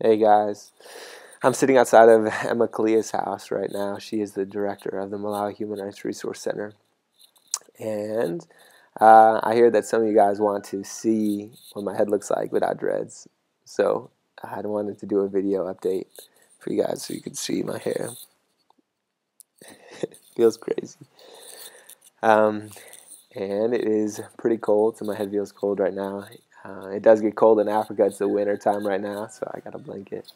Hey guys, I'm sitting outside of Emma Kalia's house right now. She is the director of the Malawi Human Rights Resource Center. And I hear that some of you guys want to see what my head looks like without dreads. So I wanted to do a video update for you guys so you could see my hair. Feels crazy. And it is pretty cold, so my head feels cold right now. It does get cold in Africa. It's the winter time right now, so I got a blanket.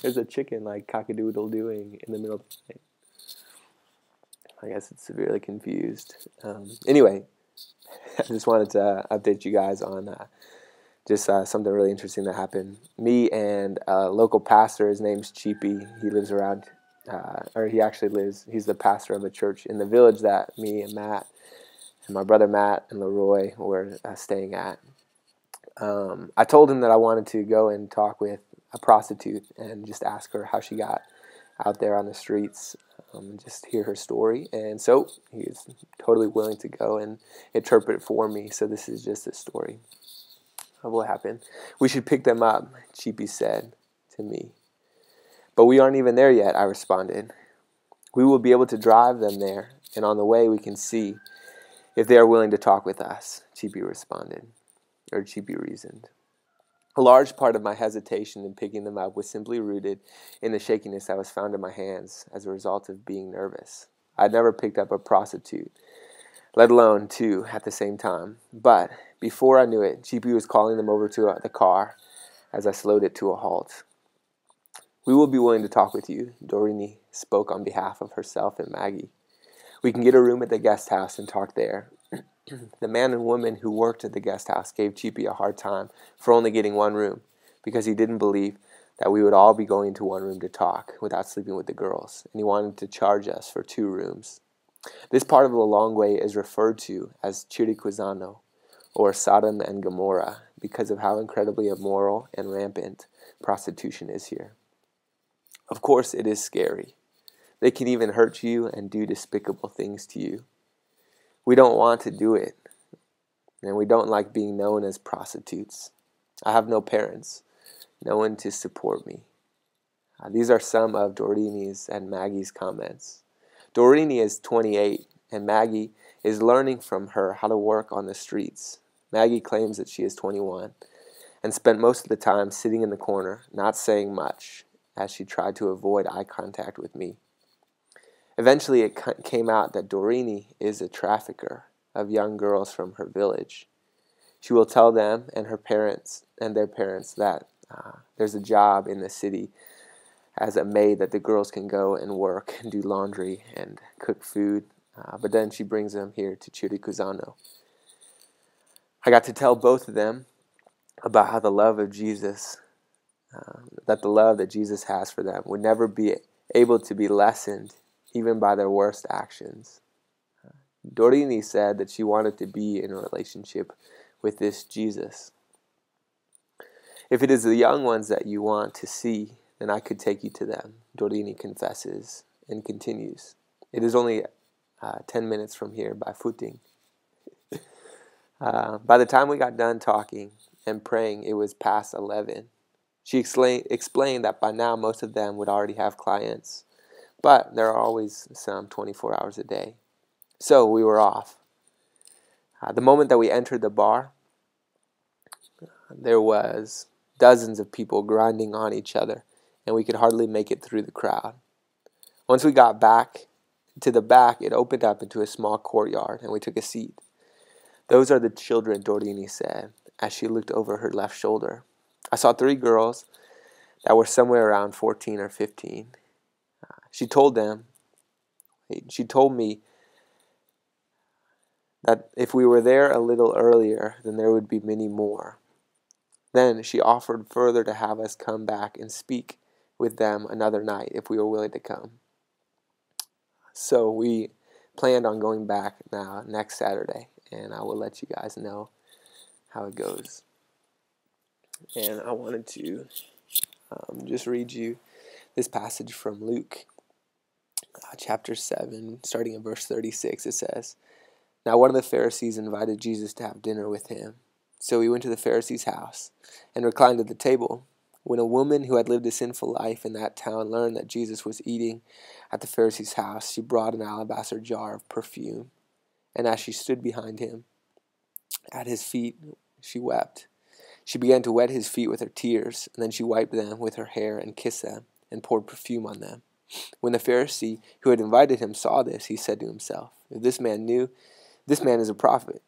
There's a chicken like cock-a-doodle-doing in the middle of the night. I guess it's severely confused. Anyway, I just wanted to update you guys on just something really interesting that happened. Me and a local pastor, his name's Chipi. He lives around, he's the pastor of a church in the village that me and Matt and my brother Matt and Leroy were staying at. I told him that I wanted to go and talk with a prostitute and just ask her how she got out there on the streets, and just hear her story. And so he is totally willing to go and interpret for me. So this is just a story of what happened. We should pick them up, Chipi said to me. But we aren't even there yet, I responded. We will be able to drive them there, and on the way we can see if they are willing to talk with us, Chipi reasoned. A large part of my hesitation in picking them up was simply rooted in the shakiness that was found in my hands as a result of being nervous. I'd never picked up a prostitute, let alone two at the same time. But before I knew it, Chipi was calling them over to the car as I slowed it to a halt. We will be willing to talk with you, Dorini spoke on behalf of herself and Maggie. We can get a room at the guest house and talk there. The man and woman who worked at the guest house gave Chipi a hard time for only getting one room because he didn't believe that we would all be going to one room to talk without sleeping with the girls, and he wanted to charge us for 2 rooms. This part of Lilongwe is referred to as Chiri Quizano, or Sodom and Gomorrah, because of how incredibly immoral and rampant prostitution is here. Of course, it is scary. They can even hurt you and do despicable things to you. We don't want to do it, and we don't like being known as prostitutes. I have no parents, no one to support me. These are some of Dorini's and Maggie's comments. Dorini is 28, and Maggie is learning from her how to work on the streets. Maggie claims that she is 21 and spent most of the time sitting in the corner, not saying much, as she tried to avoid eye contact with me. Eventually, it came out that Dorini is a trafficker of young girls from her village. She will tell them and their parents that there's a job in the city as a maid that the girls can go and work and do laundry and cook food. But then she brings them here to Chiri Quizano. I got to tell both of them about how the love of Jesus, that the love that Jesus has for them would never be able to be lessened even by their worst actions. Dorini said that she wanted to be in a relationship with this Jesus. If it is the young ones that you want to see, then I could take you to them, Dorini confesses and continues. It is only 10 minutes from here by footing. By the time we got done talking and praying, it was past 11. She explained that by now most of them would already have clients, but there are always some 24 hours a day. So we were off. The moment that we entered the bar, there was dozens of people grinding on each other, and we could hardly make it through the crowd. Once we got back to the back, it opened up into a small courtyard, and we took a seat. Those are the children, Dorini said, as she looked over her left shoulder. I saw 3 girls that were somewhere around 14 or 15. She told me that if we were there a little earlier, then there would be many more. Then she offered further to have us come back and speak with them another night if we were willing to come. So we planned on going back now next Saturday, and I will let you guys know how it goes. And I wanted to just read you this passage from Luke. Chapter 7, starting in verse 36, it says, Now one of the Pharisees invited Jesus to have dinner with him. So he went to the Pharisee's house and reclined at the table. When a woman who had lived a sinful life in that town learned that Jesus was eating at the Pharisee's house, she brought an alabaster jar of perfume. And as she stood behind him at his feet, she wept. She began to wet his feet with her tears, and then she wiped them with her hair and kissed them and poured perfume on them. When the Pharisee who had invited him saw this, he said to himself, if this man is a prophet.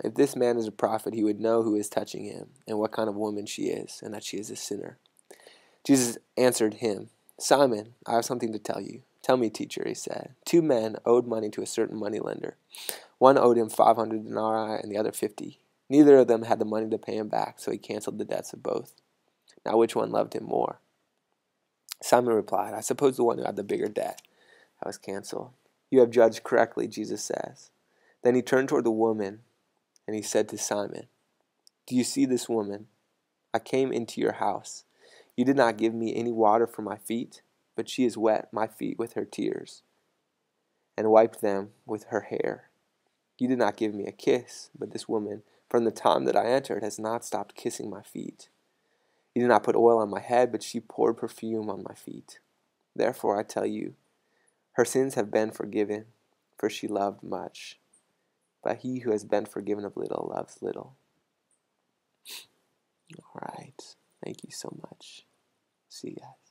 If this man is a prophet, he would know who is touching him and what kind of woman she is, and that she is a sinner. Jesus answered him, Simon, I have something to tell you. Tell me, teacher, he said. 2 men owed money to a certain moneylender. One owed him 500 denarii and the other 50. Neither of them had the money to pay him back, so he canceled the debts of both. Now which one loved him more? Simon replied, I suppose the one who had the bigger debt. That was canceled. You have judged correctly, Jesus says. Then he turned toward the woman, and he said to Simon, do you see this woman? I came into your house. You did not give me any water for my feet, but she has wet my feet with her tears and wiped them with her hair. You did not give me a kiss, but this woman, from the time that I entered, has not stopped kissing my feet. You did not put oil on my head, but she poured perfume on my feet. Therefore I tell you, her sins have been forgiven, for she loved much. But he who has been forgiven of little loves little. All right. Thank you so much. See you guys.